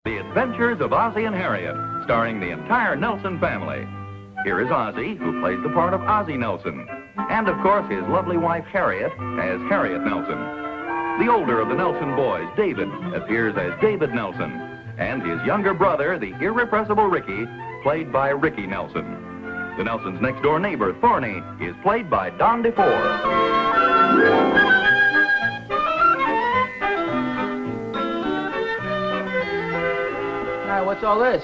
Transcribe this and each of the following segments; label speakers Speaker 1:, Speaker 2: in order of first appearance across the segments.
Speaker 1: The Adventures of Ozzie and Harriet, starring the entire Nelson family. Here is Ozzie, who plays the part of Ozzie Nelson. And, of course, his lovely wife, Harriet, as Harriet Nelson. The older of the Nelson boys, David, appears as David Nelson. And his younger brother, the irrepressible Ricky, played by Ricky Nelson. The Nelsons' next-door neighbor, Thorny, is played by Don DeFore.
Speaker 2: What's all this?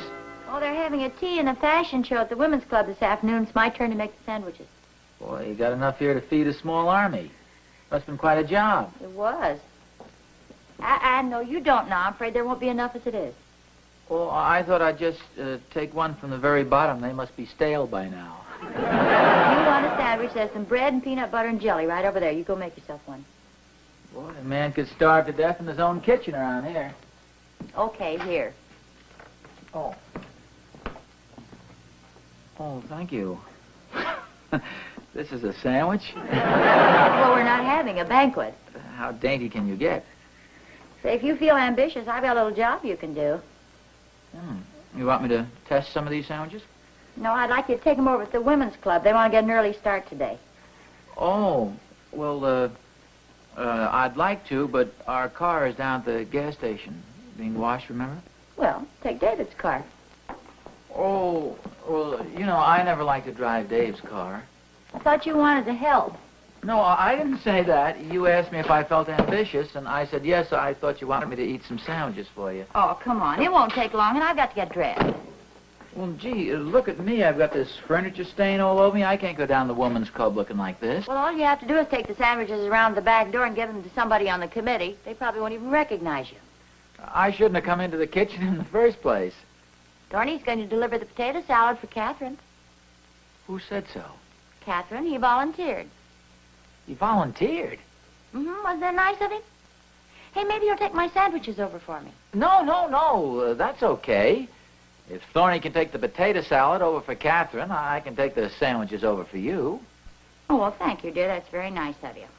Speaker 3: Oh, they're having a tea and a fashion show at the Women's Club this afternoon. It's my turn to make the sandwiches.
Speaker 2: Boy, you got enough here to feed a small army. Must have been quite a job.
Speaker 3: It was. No, you don't now. I'm afraid there won't be enough as it is.
Speaker 2: Well, I thought I'd just take one from the very bottom. They must be stale by now.
Speaker 3: You want a sandwich? There's some bread and peanut butter and jelly right over there. You go make yourself one.
Speaker 2: Boy, a man could starve to death in his own kitchen around here.
Speaker 3: Okay, here.
Speaker 2: Oh. Oh, thank you. This is a sandwich?
Speaker 3: Well, we're not having a banquet.
Speaker 2: How dainty can you get?
Speaker 3: Say, if you feel ambitious, I've got a little job you can do.
Speaker 2: You want me to test some of these sandwiches?
Speaker 3: No, I'd like you to take them over to the Women's Club. They want to get an early start today.
Speaker 2: Oh, well, I'd like to, but our car is down at the gas station. Being washed, remember?
Speaker 3: Well, take David's car.
Speaker 2: Oh, well, you know, I never like to drive Dave's car.
Speaker 3: I thought you wanted to help.
Speaker 2: No, I didn't say that. You asked me if I felt ambitious, and I said yes. I thought you wanted me to eat some sandwiches for you.
Speaker 3: Oh, come on. It won't take long, and I've got to get dressed.
Speaker 2: Well, gee, look at me. I've got this furniture stain all over me. I can't go down to the Women's Club looking like this.
Speaker 3: Well, all you have to do is take the sandwiches around the back door and give them to somebody on the committee. They probably won't even recognize you.
Speaker 2: I shouldn't have come into the kitchen in the first place.
Speaker 3: Dorney's going to deliver the potato salad for Catherine.
Speaker 2: Who said so?
Speaker 3: Catherine, he volunteered.
Speaker 2: He volunteered?
Speaker 3: Wasn't that nice of him? Hey, maybe you'll take my sandwiches over for me.
Speaker 2: No. That's okay. If Thorny can take the potato salad over for Catherine, I can take the sandwiches over for you.
Speaker 3: Oh, well, thank you, dear. That's very nice of you.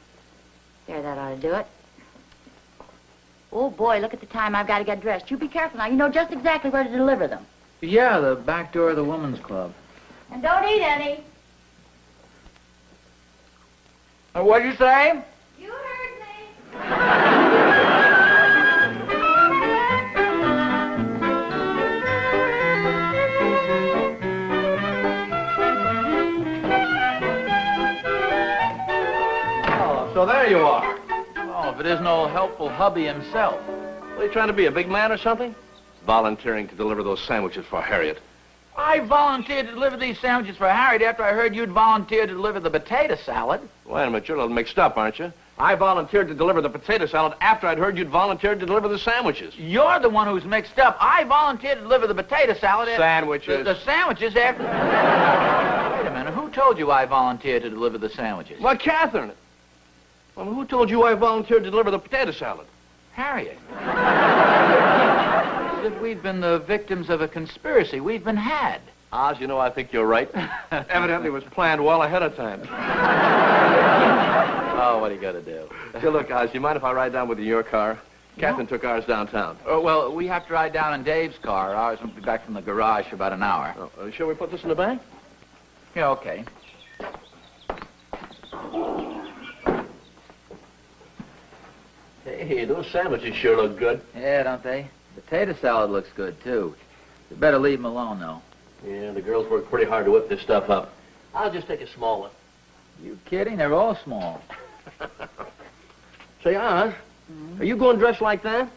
Speaker 3: There, that ought to do it. Oh, boy, look at the time. I've got to get dressed. You be careful now. You know just exactly where to deliver them.
Speaker 2: Yeah, the back door of the Women's Club.
Speaker 3: And don't eat any.
Speaker 2: What'd you say?
Speaker 3: You heard me.
Speaker 4: Oh, so there you are.
Speaker 2: Oh, if it isn't old helpful hubby himself.
Speaker 4: What are you trying to be, a big man or something? Volunteering to deliver those sandwiches for Harriet.
Speaker 2: I volunteered to deliver these sandwiches for Harriet after I heard you'd volunteered to deliver the potato salad.
Speaker 4: Wait a minute, you're a little mixed up, aren't you? I volunteered to deliver the potato salad after I'd heard you'd volunteered to deliver the sandwiches.
Speaker 2: You're the one who's mixed up. I volunteered to deliver the potato salad after...
Speaker 4: Sandwiches.
Speaker 2: The sandwiches after... Wait a minute, who told you I volunteered to deliver the sandwiches?
Speaker 4: Well, Catherine. Well, who told you I volunteered to deliver the potato salad?
Speaker 2: Harriet. As if we'd been the victims of a conspiracy. We've been had.
Speaker 4: Oz, you know, I think you're right. Evidently it was planned well ahead of time.
Speaker 2: Oh, what are you going to do?
Speaker 4: Hey, look, Oz, you mind if I ride down with you in your car? Catherine took ours downtown.
Speaker 2: Well, we have to ride down in Dave's car. Ours won't be back from the garage for about an hour.
Speaker 4: Oh, shall we put this in the bag?
Speaker 2: Yeah, okay.
Speaker 4: Hey, those sandwiches sure look good.
Speaker 2: Yeah, don't they? Potato salad looks good, too. You better leave them alone, though.
Speaker 4: Yeah, the girls work pretty hard to whip this stuff up. I'll just take a small one.
Speaker 2: You kidding? They're all small.
Speaker 4: Say, Oz, are you going dressed like that?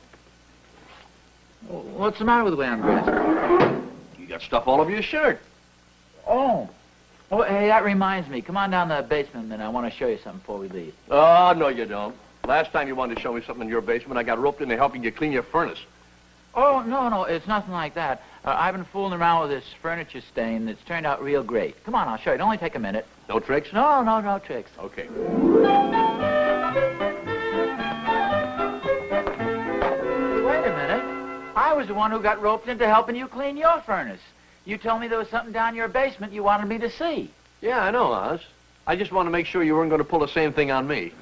Speaker 2: What's the matter with the way I'm dressed?
Speaker 4: You got stuff all over your shirt.
Speaker 2: Oh, hey, that reminds me. Come on down to the basement a minute. I want to show you something before we leave.
Speaker 4: Oh, no, you don't. Last time you wanted to show me something in your basement, I got roped into helping you clean your furnace.
Speaker 2: Oh, no, it's nothing like that. I've been fooling around with this furniture stain that's turned out real great. Come on, I'll show you. It'll only take a minute.
Speaker 4: No tricks?
Speaker 2: No tricks.
Speaker 4: Okay.
Speaker 2: Hey, wait a minute. I was the one who got roped into helping you clean your furnace. You told me there was something down your basement you wanted me to see.
Speaker 4: Yeah, I know, Oz. I just want to make sure you weren't going to pull the same thing on me.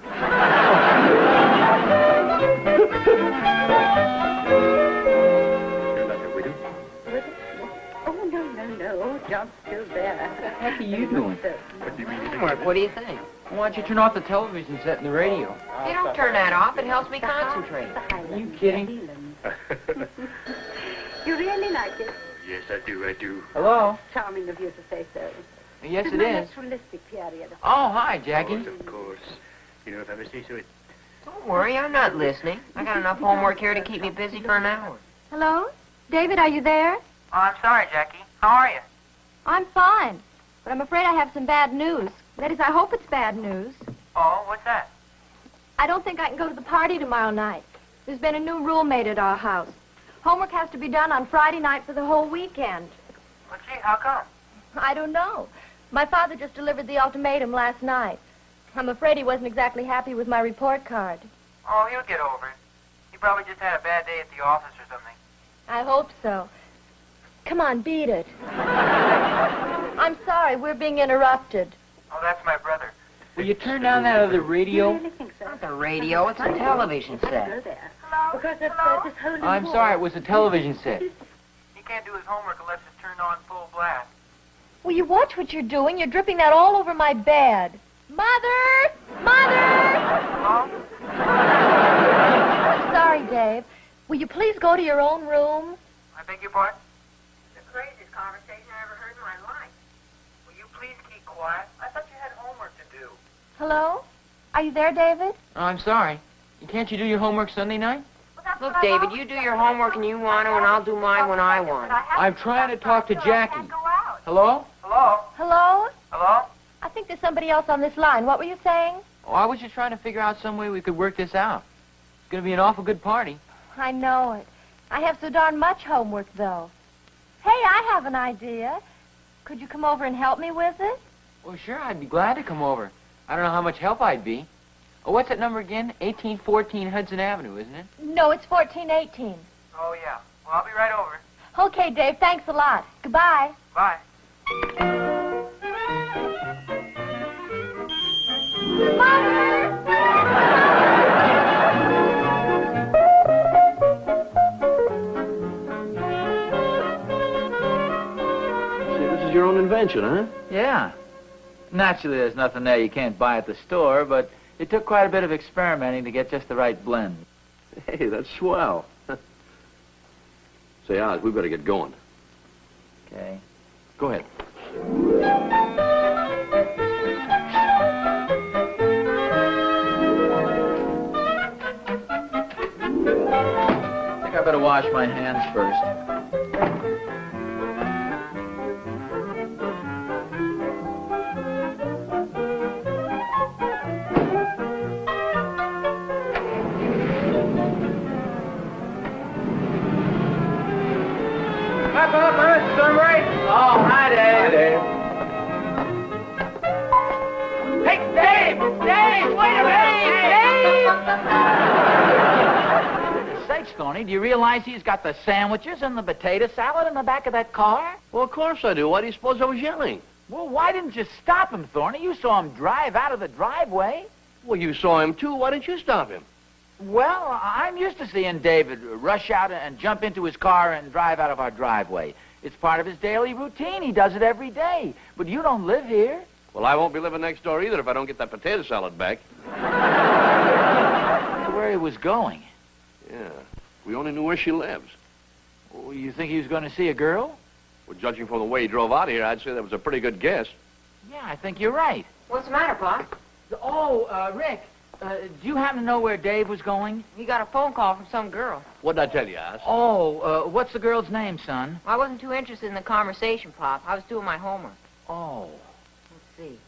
Speaker 4: Here, let
Speaker 5: John's still there.
Speaker 2: What the heck are you doing?
Speaker 5: What do you mean?
Speaker 6: Homework, what do you think?
Speaker 2: Why don't you turn off the television set and the radio?
Speaker 6: Hey, don't turn that off. It helps me concentrate.
Speaker 2: Are you kidding?
Speaker 5: You really like it?
Speaker 7: Yes, I do.
Speaker 2: Hello?
Speaker 5: Charming of you to say so.
Speaker 2: Yes,
Speaker 5: It's
Speaker 2: it
Speaker 5: my
Speaker 2: is.
Speaker 5: naturalistic period.
Speaker 2: Oh, hi, Jackie.
Speaker 7: Of course. You know, if I ever say so,
Speaker 6: Don't worry, I'm not listening. I got enough homework here to keep me busy for an hour.
Speaker 8: Hello? David, are you there?
Speaker 6: Oh, I'm sorry, Jackie. How are you?
Speaker 8: I'm fine, but I'm afraid I have some bad news. That is, I hope it's bad news.
Speaker 6: Oh, what's that?
Speaker 8: I don't think I can go to the party tomorrow night. There's been a new rule made at our house. Homework has to be done on Friday night for the whole weekend.
Speaker 6: Well, gee, how come?
Speaker 8: I don't know. My father just delivered the ultimatum last night. I'm afraid he wasn't exactly happy with my report card.
Speaker 6: Oh, he'll get over it. He probably just had a bad day at the office or something.
Speaker 8: I hope so. Come on, beat it. I'm sorry, we're being interrupted.
Speaker 6: Oh, that's my brother.
Speaker 2: Will you turn down that other
Speaker 5: You
Speaker 2: radio?
Speaker 5: really think so?
Speaker 6: Not the radio, it's a television
Speaker 5: Go
Speaker 6: set.
Speaker 5: there.
Speaker 6: Hello?
Speaker 5: Because of this whole
Speaker 2: I'm
Speaker 5: war.
Speaker 2: sorry, it was a television set.
Speaker 6: He can't do his homework unless it's turned on full blast.
Speaker 8: Will you watch what you're doing? You're dripping that all over my bed. Mother! Mother!
Speaker 6: Hello?
Speaker 8: I'm sorry, Dave. Will you please go to your own room?
Speaker 6: I beg your pardon? The craziest conversation I ever heard in my life. Will you please keep quiet? I thought you had homework to do.
Speaker 8: Hello? Are you there, David?
Speaker 2: Oh, I'm sorry. Can't you do your homework Sunday night?
Speaker 6: Look, David, you do your homework when you want to, and I'll do mine when I want.
Speaker 2: I'm trying to talk to Jackie. Hello?
Speaker 6: Hello?
Speaker 8: Hello?
Speaker 6: Hello?
Speaker 8: I think there's somebody else on this line. What were you saying?
Speaker 2: Oh, I was just trying to figure out some way we could work this out. It's going to be an awful good party.
Speaker 8: I know it. I have so darn much homework, though. Hey, I have an idea. Could you come over and help me with it?
Speaker 2: Well, sure, I'd be glad to come over. I don't know how much help I'd be. Oh, what's that number again? 1814 Hudson Avenue, isn't it?
Speaker 8: No, it's 1418.
Speaker 6: Oh, yeah. Well, I'll be right over.
Speaker 8: Okay, Dave, thanks a lot. Goodbye.
Speaker 6: Bye.
Speaker 4: See, this is your own invention, huh?
Speaker 2: Yeah. Naturally, there's nothing there you can't buy at the store, but it took quite a bit of experimenting to get just the right blend.
Speaker 4: Hey, that's swell. Say, Oz, we better get going.
Speaker 2: Okay.
Speaker 4: Go ahead.
Speaker 2: I think I better wash my hands first. Oh, hi, Dave. Hey, Dave! Dave! Wait a minute! Dave! Sakes, Thorny, do you realize he's got the sandwiches and the potato salad in the back of that car?
Speaker 4: Well, of course I do. Why do you suppose I was yelling?
Speaker 2: Well, why didn't you stop him, Thorny? You saw him drive out of the driveway.
Speaker 4: Well, you saw him, too. Why didn't you stop him?
Speaker 2: Well, I'm used to seeing David rush out and jump into his car and drive out of our driveway. It's part of his daily routine. He does it every day. But you don't live here.
Speaker 4: Well, I won't be living next door either if I don't get that potato salad back.
Speaker 2: I wonder where he was going.
Speaker 4: Yeah. We only knew where she lives.
Speaker 2: Oh, you think he was going to see a girl?
Speaker 4: Well, judging from the way he drove out of here, I'd say that was a pretty good guess.
Speaker 2: Yeah, I think you're right.
Speaker 6: What's the matter, Pop?
Speaker 2: Oh, Rick, do you happen to know where Dave was going?
Speaker 6: He got a phone call from some girl.
Speaker 4: What'd I tell you, Oz?
Speaker 2: Oh, what's the girl's name, son?
Speaker 6: I wasn't too interested in the conversation, Pop. I was doing my homework.
Speaker 2: Oh.
Speaker 6: Let's see.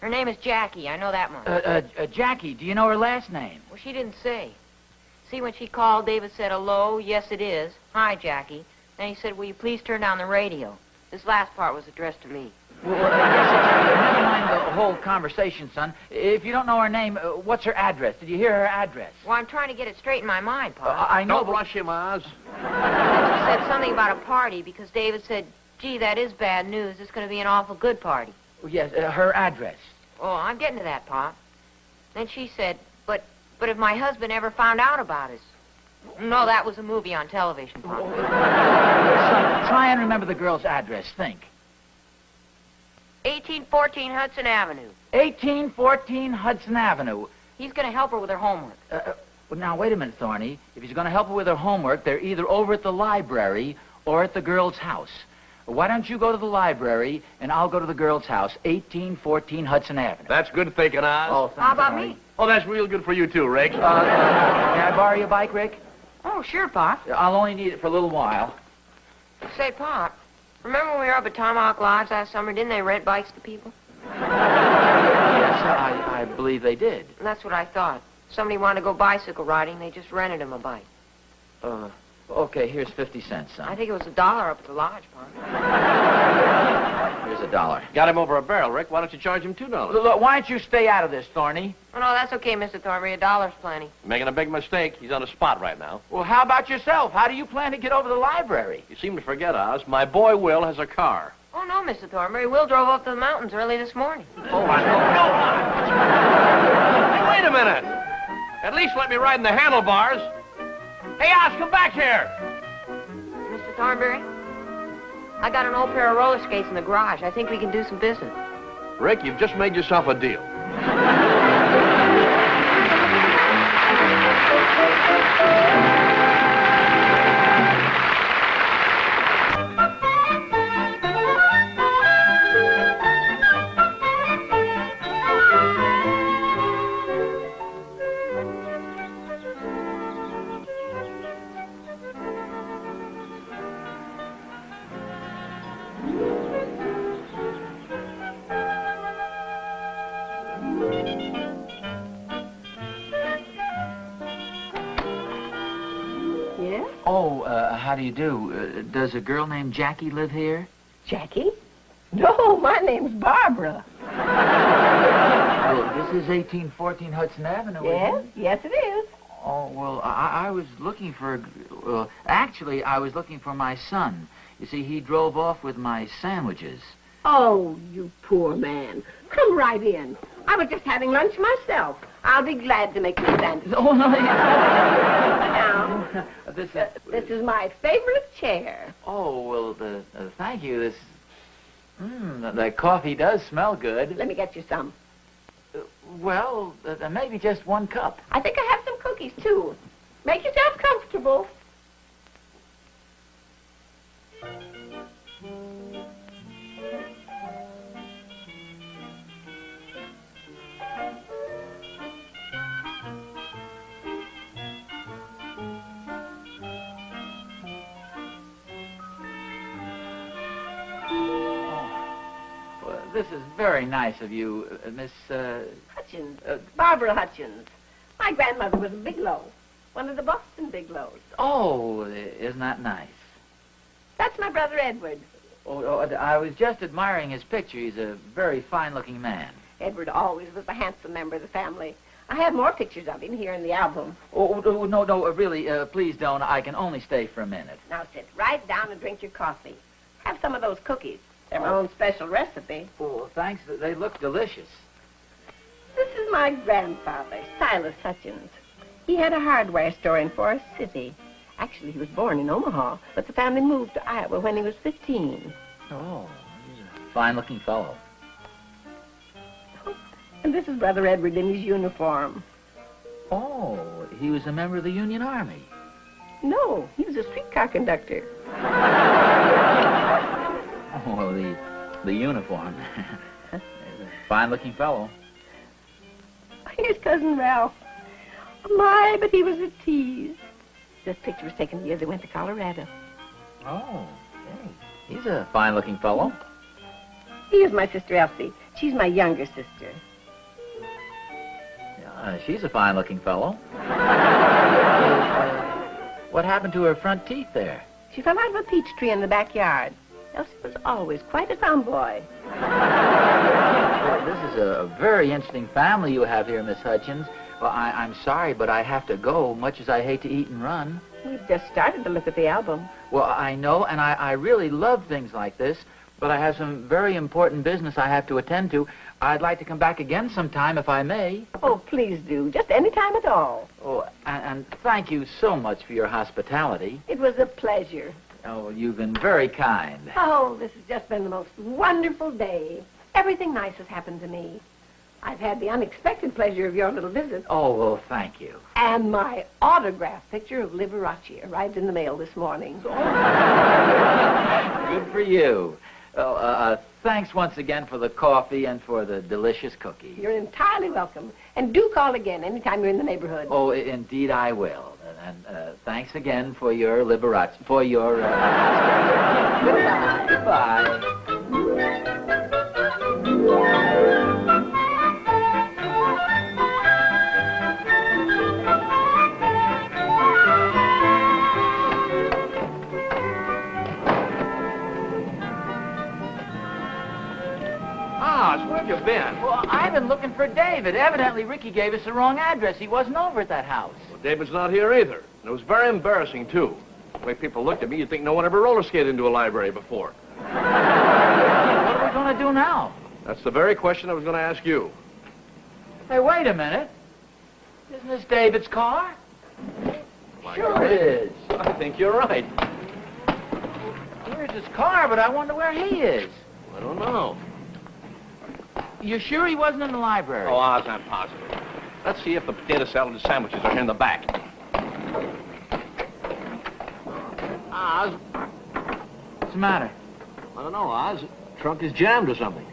Speaker 6: Her name is Jackie. I know that much.
Speaker 2: Jackie, do you know her last name?
Speaker 6: Well, she didn't say. See, when she called, David said, hello, yes, it is. Hi, Jackie. Then he said, will you please turn down the radio? This last part was addressed to me.
Speaker 2: Well, never mind the whole conversation, son. If you don't know her name, what's her address? Did you hear her address?
Speaker 6: Well, I'm trying to get it straight in my mind, Pop.
Speaker 2: I know.
Speaker 4: Don't rush him, Oz.
Speaker 6: She said something about a party because David said, gee, that is bad news. It's going to be an awful good party.
Speaker 2: Yes, her address.
Speaker 6: Oh, I'm getting to that, Pop. Then she said, but if my husband ever found out about us. No, that was a movie on television, Pop.
Speaker 2: Son, try and remember the girl's address. Think.
Speaker 6: 1814 Hudson Avenue.
Speaker 2: 1814 Hudson Avenue.
Speaker 6: He's going to help her with her homework.
Speaker 2: Well, now, wait a minute, Thorny. If he's going to help her with her homework, they're either over at the library or at the girl's house. Why don't you go to the library, and I'll go to the girl's house, 1814 Hudson Avenue.
Speaker 4: That's good thinking, Oz.
Speaker 2: Oh, thanks,
Speaker 6: How about
Speaker 2: Thorny.
Speaker 6: me?
Speaker 4: Oh, that's real good for you, too, Rick.
Speaker 2: May I borrow your bike, Rick?
Speaker 6: Oh, sure, Pop.
Speaker 2: I'll only need it for a little while.
Speaker 6: Say, Pop, remember when we were up at Tomahawk Lodge last summer? Didn't they rent bikes to people?
Speaker 2: Yes, I believe they did.
Speaker 6: That's what I thought. Somebody wanted to go bicycle riding. They just rented him a bike.
Speaker 2: Okay, here's 50 cents, son.
Speaker 6: I think it was $1 up at the lodge, Pop.
Speaker 2: Here's $1.
Speaker 4: Got him over a barrel, Rick. Why don't you charge him $2?
Speaker 2: Look, why don't you stay out of this, Thorny?
Speaker 6: Oh, no, that's okay, Mr. Thornberry. $1's plenty.
Speaker 4: Making a big mistake. He's on the spot right now.
Speaker 2: Well, how about yourself? How do you plan to get over to the library?
Speaker 4: You seem to forget, Oz. My boy Will has a car.
Speaker 6: Oh, no, Mr. Thornberry. Will drove up to the mountains early this morning.
Speaker 4: Oh, I know. Hey, wait a minute. At least let me ride in the handlebars. Hey, Oz, come back here.
Speaker 6: Mr. Thornberry, I got an old pair of roller skates in the garage. I think we can do some business.
Speaker 4: Rick, you've just made yourself a deal.
Speaker 5: Yes?
Speaker 2: Oh, how do you do? Does a girl named Jackie live here?
Speaker 5: Jackie? No, my name's Barbara.
Speaker 2: Well, this is 1814 Hudson Avenue,
Speaker 5: Yes?
Speaker 2: isn't it?
Speaker 5: Yes, it is.
Speaker 2: Oh, well, I was looking for... actually, I was looking for my son. You see, he drove off with my sandwiches.
Speaker 5: Oh, you poor man. Come right in. I was just having lunch myself. I'll be glad to make you sandwich.
Speaker 2: Oh, no,
Speaker 5: Now,
Speaker 2: this
Speaker 5: this is my favorite chair.
Speaker 2: Oh, well, thank you. This... the coffee does smell good.
Speaker 5: Let me get you some.
Speaker 2: Well, maybe just one cup.
Speaker 5: I think I have some cookies, too. Make yourself comfortable.
Speaker 2: Well, this is very nice of you, Miss...
Speaker 5: Hutchins. Barbara Hutchins. My grandmother was a Bigelow. One of the Boston Bigelows.
Speaker 2: Oh, isn't that nice?
Speaker 5: That's my brother Edward.
Speaker 2: Oh, I was just admiring his picture. He's a very fine-looking man.
Speaker 5: Edward always was a handsome member of the family. I have more pictures of him here in the album.
Speaker 2: Oh, no, really, please don't. I can only stay for a minute.
Speaker 5: Now sit right down and drink your coffee. Have some of those cookies. They're my own special recipe.
Speaker 2: Oh, thanks. They look delicious.
Speaker 5: This is my grandfather, Silas Hutchins. He had a hardware store in Forest City. Actually, he was born in Omaha, but the family moved to Iowa when he was 15.
Speaker 2: Oh, he's a fine-looking fellow.
Speaker 5: And this is Brother Edward in his uniform.
Speaker 2: Oh, he was a member of the Union Army.
Speaker 5: No, he was a streetcar conductor.
Speaker 2: Oh, well, the uniform. He's a fine-looking fellow.
Speaker 5: Here's Cousin Ralph. My, but he was a tease. This picture was taken the year they went to Colorado.
Speaker 2: Oh, hey, he's a fine-looking fellow.
Speaker 5: Here's my sister Elsie. She's my younger sister.
Speaker 2: She's a fine-looking fellow. What happened to her front teeth there?
Speaker 5: She fell out of a peach tree in the backyard. Elsie was always quite a tomboy.
Speaker 2: Well, this is a very interesting family you have here, Miss Hutchins. Well, I'm sorry, but I have to go, much as I hate to eat and run.
Speaker 5: We've just started to look at the album.
Speaker 2: Well, I know, and I really love things like this, but I have some very important business I have to attend to. I'd like to come back again sometime, if I may.
Speaker 5: Oh, please do. Just any time at all.
Speaker 2: Oh, and thank you so much for your hospitality.
Speaker 5: It was a pleasure.
Speaker 2: Oh, you've been very kind.
Speaker 5: Oh, this has just been the most wonderful day. Everything nice has happened to me. I've had the unexpected pleasure of your little visit.
Speaker 2: Oh, well, thank you.
Speaker 5: And my autograph picture of Liberace arrived in the mail this morning.
Speaker 2: Good for you. Thanks once again for the coffee and for the delicious cookies.
Speaker 5: You're entirely welcome. And do call again anytime you're in the neighborhood.
Speaker 2: Oh, indeed I will. And thanks again for your Liberace, for your... Goodbye.
Speaker 4: Where have you been?
Speaker 2: Well, I've been looking for David. Evidently, Ricky gave us the wrong address. He wasn't over at that house.
Speaker 4: Well, David's not here either. And it was very embarrassing, too. The way people looked at me, you'd think no one ever roller skated into a library before.
Speaker 2: What are we going to do now?
Speaker 4: That's the very question I was going to ask you.
Speaker 2: Hey, wait a minute. Isn't this David's car? Sure it is.
Speaker 4: I think you're right.
Speaker 2: Here's his car, but I wonder where he is.
Speaker 4: I don't know.
Speaker 2: You sure he wasn't in the library?
Speaker 4: Oh, Oz, I'm positive. Let's see if the potato salad and sandwiches are here in the back. Oz,
Speaker 2: What's the matter?
Speaker 4: I don't know, Oz. The trunk is jammed or something.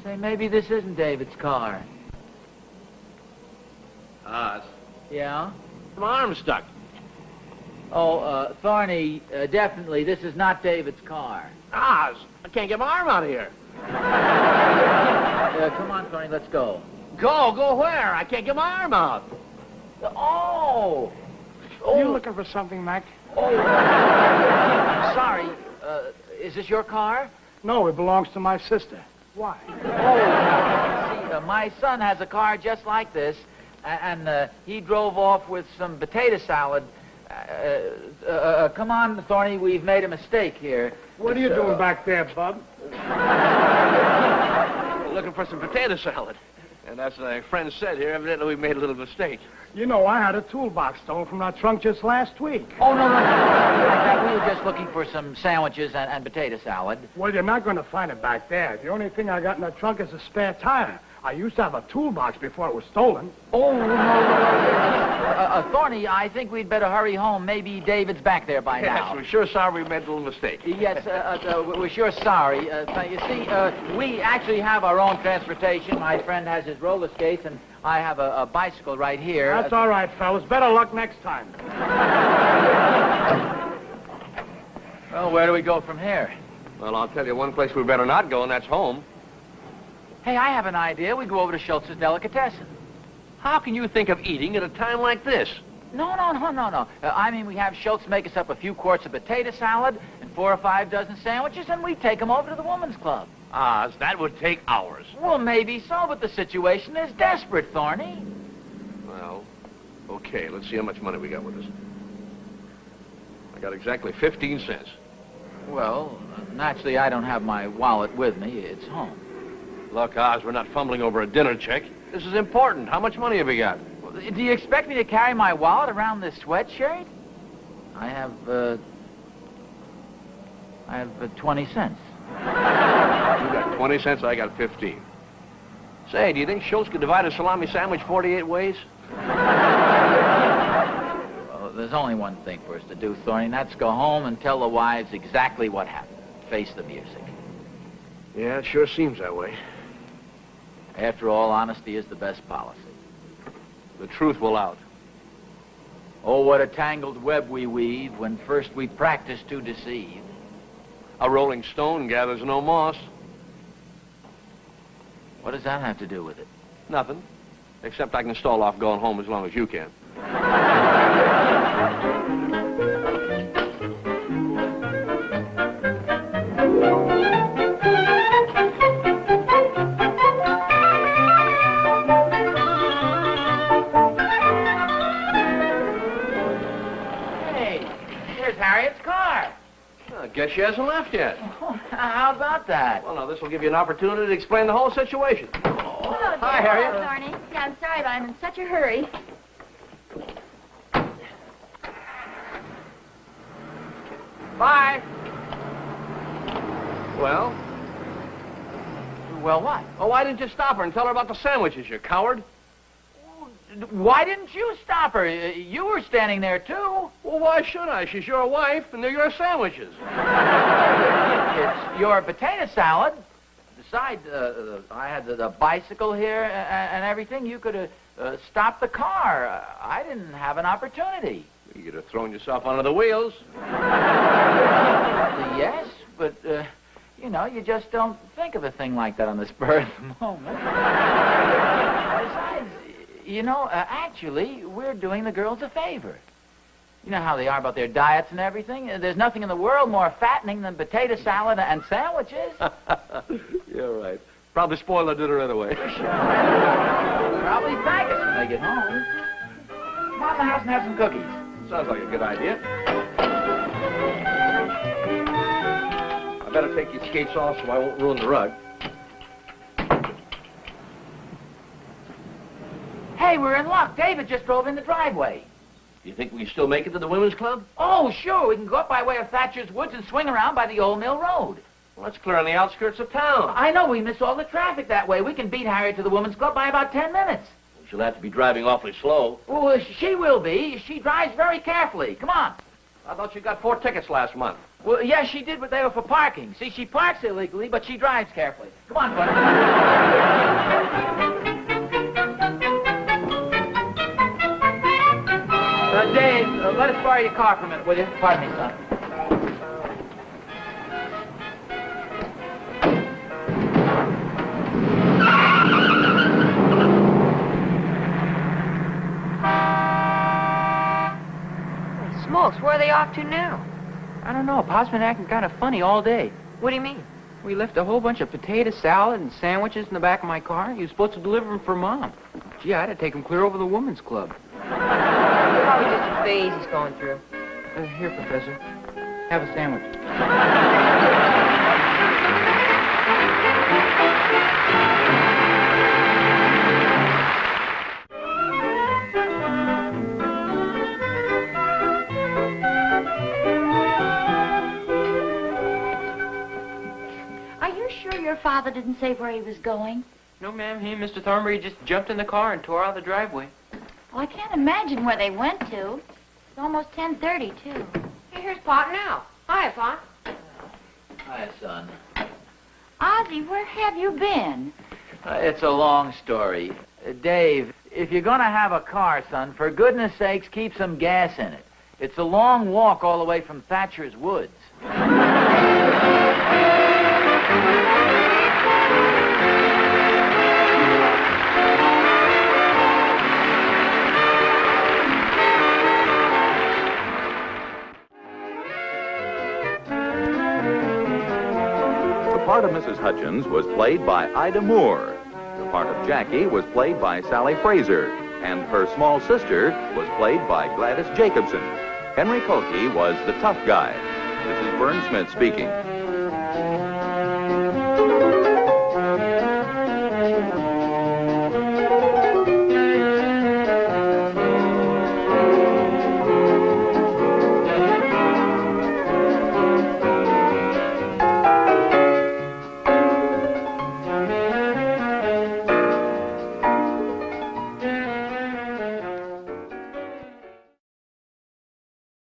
Speaker 2: Say, maybe this isn't David's car.
Speaker 4: Oz,
Speaker 2: Yeah?
Speaker 4: my arm's stuck.
Speaker 2: Oh, Thorny, definitely, this is not David's car.
Speaker 4: Oz, I can't get my arm out of here.
Speaker 2: Come on, Thorny, let's go.
Speaker 4: Go where? I can't get my arm out.
Speaker 2: Oh!
Speaker 9: You looking for something, Mac?
Speaker 2: Sorry, is this your car?
Speaker 9: No, it belongs to my sister. Why?
Speaker 2: See, my son has a car just like this, and he drove off with some potato salad. Come on, Thorny, we've made a mistake here.
Speaker 9: What are you doing back there, Bub?
Speaker 4: Looking for some potato salad. And as my friend said here, evidently we made a little mistake.
Speaker 9: You know, I had a toolbox stolen from that trunk just last week.
Speaker 2: Oh, no. Like that. We were just looking for some sandwiches and potato salad.
Speaker 9: Well, you're not going to find it back there. The only thing I got in that trunk is a spare tire. I used to have a toolbox before it was stolen.
Speaker 2: Oh, no. Thorny, I think we'd better hurry home. Maybe David's back there by
Speaker 4: Yes,
Speaker 2: now.
Speaker 4: we're sure sorry we made a little mistake.
Speaker 2: Yes, we're sure sorry. You see, we actually have our own transportation. My friend has his roller skates, and I have a bicycle right here.
Speaker 9: That's all right, fellas. Better luck next time.
Speaker 2: Well, where do we go from here?
Speaker 4: Well, I'll tell you one place we better not go, and that's home.
Speaker 2: Hey, I have an idea. We go over to Schultz's Delicatessen.
Speaker 4: How can you think of eating at a time like this?
Speaker 2: No. I mean, we have Schultz make us up a few quarts of potato salad and 4 or 5 dozen sandwiches, and we take them over to the women's club.
Speaker 4: Oz, that would take hours.
Speaker 2: Well, maybe so, but the situation is desperate, Thorny.
Speaker 4: Well, okay, let's see how much money we got with us. I got exactly 15 cents.
Speaker 2: Well, naturally, I don't have my wallet with me. It's home.
Speaker 4: Look, Oz, we're not fumbling over a dinner check. This is important. How much money have you got?
Speaker 2: Well, do you expect me to carry my wallet around this sweatshirt? I have 20 cents.
Speaker 4: You got 20 cents, I got 15. Say, do you think Schultz could divide a salami sandwich 48 ways?
Speaker 2: Well, there's only one thing for us to do, Thorny, and that's go home and tell the wives exactly what happened. Face the music.
Speaker 4: Yeah, it sure seems that way.
Speaker 2: After all, honesty is the best policy.
Speaker 4: The truth will out.
Speaker 2: Oh, what a tangled web we weave when first we practice to deceive.
Speaker 4: A rolling stone gathers no moss.
Speaker 2: What does that have to do with it?
Speaker 4: Nothing. Except I can stall off going home as long as you can.
Speaker 2: Hey, here's Harriet's car.
Speaker 4: I guess she hasn't left yet.
Speaker 2: Oh, how about that?
Speaker 4: Well, now, this will give you an opportunity to explain the whole situation.
Speaker 3: Hello,
Speaker 4: Hi, Harriet.
Speaker 3: Thorny. Yeah, I'm sorry, but I'm in such a hurry.
Speaker 4: Bye. Well,
Speaker 2: Well, what?
Speaker 4: Oh, why didn't you stop her and tell her about the sandwiches, you coward?
Speaker 2: Why didn't you stop her? You were standing there, too.
Speaker 4: Well, why should I? She's your wife, and they're your sandwiches.
Speaker 2: It's your potato salad. Besides, I had the bicycle here and everything. You could have stopped the car. I didn't have an opportunity.
Speaker 4: You could have thrown yourself under the wheels.
Speaker 2: Yes, but, you know, you just don't think of a thing like that on the spur of the moment. Besides, you know, actually, we're doing the girls a favor. You know how they are about their diets and everything. There's nothing in the world more fattening than potato salad and sandwiches.
Speaker 4: You're right. Probably spoil their dinner anyway.
Speaker 2: Probably thank us when they get home. Come on in the house and have some cookies.
Speaker 4: Sounds like a good idea. I better take these skates off so I won't ruin the rug.
Speaker 2: Hey, we're in luck. David just drove in the driveway.
Speaker 4: You think we can still make it to the women's club?
Speaker 2: Oh, sure. We can go up by way of Thatcher's Woods and swing around by the Old Mill Road.
Speaker 4: Well, let's clear on the outskirts of town.
Speaker 2: I know. We miss all the traffic that way. We can beat Harriet to the women's club by about 10 minutes.
Speaker 4: She'll have to be driving awfully slow.
Speaker 2: Well, she will be. She drives very carefully. Come on.
Speaker 4: I thought you got 4 tickets last month.
Speaker 2: Well, yes, she did, but they were for parking. See, she parks illegally, but she drives carefully. Come on, buddy. Dave, let us borrow your car for a minute, will you? Pardon me, son.
Speaker 6: Smokes, where are they off to now?
Speaker 10: I don't know. Pop's been acting kind of funny all day.
Speaker 6: What do you mean?
Speaker 10: We left a whole bunch of potato salad and sandwiches in the back of my car. He was supposed to deliver them for Mom. Gee, I had to take them clear over the women's club.
Speaker 6: Probably just a phase he's going through.
Speaker 10: Here, Professor. Have a sandwich.
Speaker 3: Are you sure your father didn't say where he was going?
Speaker 10: No, ma'am. He and Mr. Thornbury just jumped in the car and tore out of the driveway.
Speaker 3: Well, I can't imagine where they went to. It's almost 10:30, too.
Speaker 6: Hey, here's Pop now. Hi, Pop.
Speaker 2: Hi, son.
Speaker 3: Ozzie, where have you been?
Speaker 2: It's a long story. Dave, if you're going to have a car, son, for goodness sakes, keep some gas in it. It's a long walk all the way from Thatcher's Woods.
Speaker 1: The part of Mrs. Hutchins was played by Ida Moore. The part of Jackie was played by Sally Fraser. And her small sister was played by Gladys Jacobson. Henry Koke was the tough guy. This is Vern Smith speaking.